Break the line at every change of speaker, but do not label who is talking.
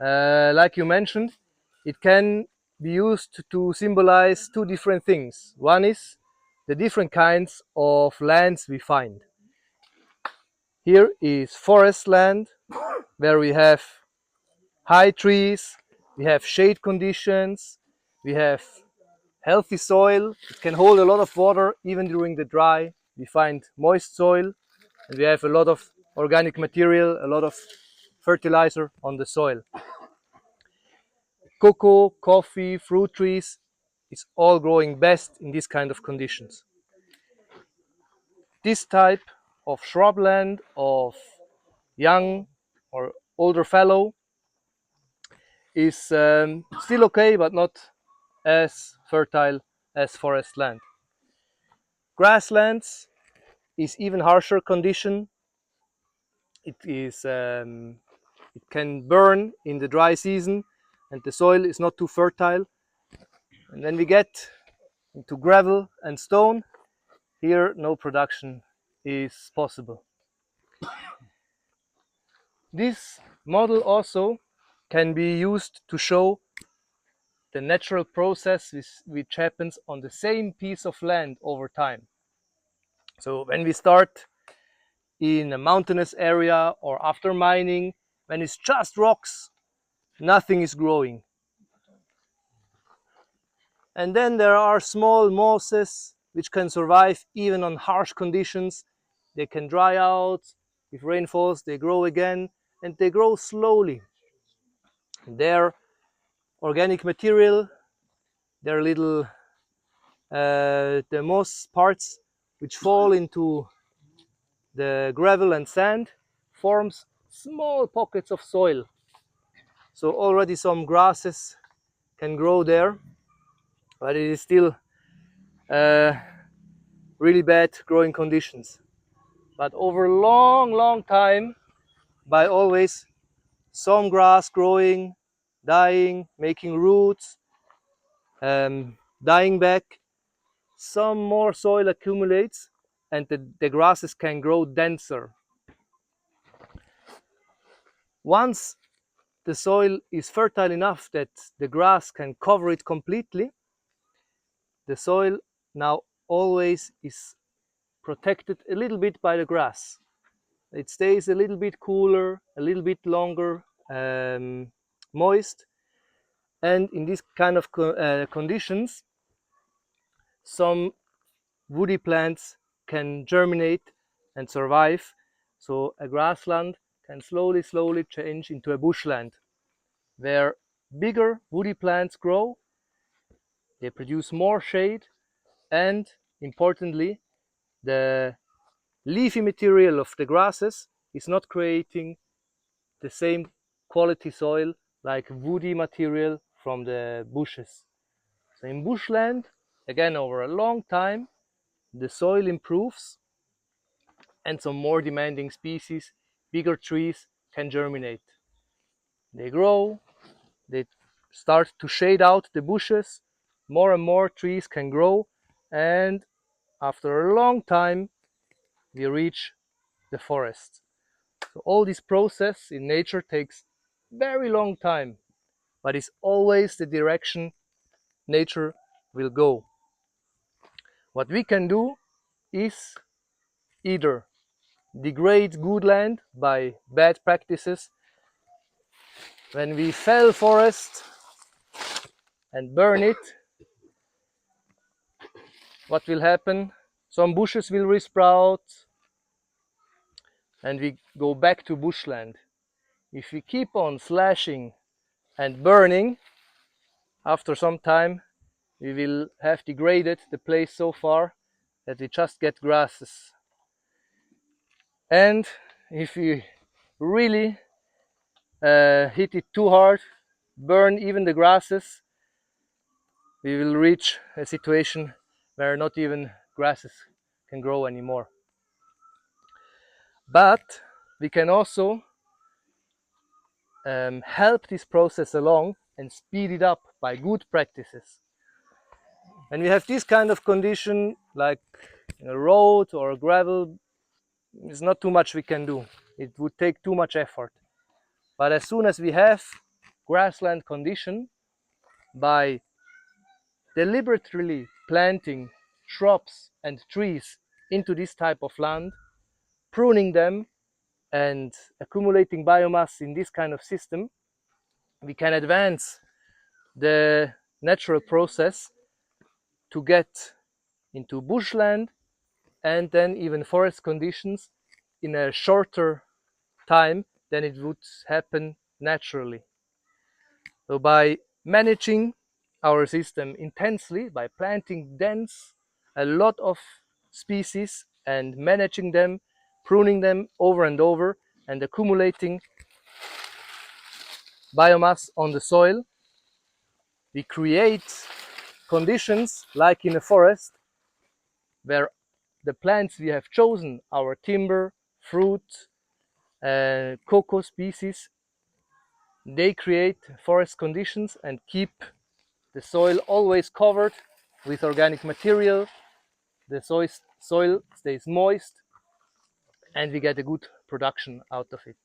Like you mentioned, it can be used to symbolize two different things. One is the different kinds of lands we find. Here is forest land, where we have high trees, we have shade conditions, we have healthy soil. It can hold a lot of water even during the dry. We find moist soil, and we have a lot of organic material, a lot of fertilizer on the soil. Cocoa, coffee, fruit trees, it's all growing best in this kind of conditions. This type of shrubland, of young or older fallow, is still okay, but not as fertile as forest land. Grasslands is even harsher condition. It can burn in the dry season, and the soil is not too fertile. And when we get into gravel and stone, here no production is possible. This model also can be used to show the natural process which happens on the same piece of land over time. So when we start in a mountainous area or after mining, when it's just rocks, nothing is growing. And then there are small mosses which can survive even on harsh conditions. They can dry out. If rain falls, they grow again, and they grow slowly. Their organic material, their little the moss parts which fall into the gravel and sand, forms small pockets of soil. So already some grasses can grow there, but it is still really bad growing conditions. But over a long time, by always some grass growing, dying, making roots, dying back, some more soil accumulates, and the grasses can grow denser. Once the soil is fertile enough that the grass can cover it completely, the soil now always is protected a little bit by the grass. It stays a little bit cooler, a little bit longer moist, and in these kind of conditions, some woody plants can germinate and survive. So a grassland can slowly change into a bushland, where bigger woody plants grow, they produce more shade, and importantly, the leafy material of the grasses is not creating the same quality soil like woody material from the bushes. So in bushland, again, over a long time, the soil improves, and some more demanding species, bigger trees, can germinate. They grow, they start to shade out the bushes, more and more trees can grow, and after a long time, we reach the forest. So all this process in nature takes very long time, but it's always the direction nature will go. What we can do is either degrade good land by bad practices. When we fell forest and burn it, what will happen? Some bushes will resprout, and we go back to bushland. If we keep on slashing and burning, after some time we will have degraded the place so far that we just get grasses. And if we really hit it too hard, burn even the grasses, we will reach a situation where not even grasses can grow anymore. But we can also help this process along and speed it up by good practices. When we have this kind of condition, like a road or gravel, there's not too much we can do. It would take too much effort. But as soon as we have grassland condition by deliberately planting shrubs and trees into this type of land, pruning them and accumulating biomass in this kind of system, we can advance the natural process to get into bushland and then even forest conditions in a shorter time than it would happen naturally. So by managing our system intensely, by planting dense a lot of species and managing them, pruning them over and over, and accumulating biomass on the soil, we create conditions like in a forest where the plants we have chosen, our timber, fruit, cocoa species, they create forest conditions and keep the soil always covered with organic material. The soil stays moist and we get a good production out of it.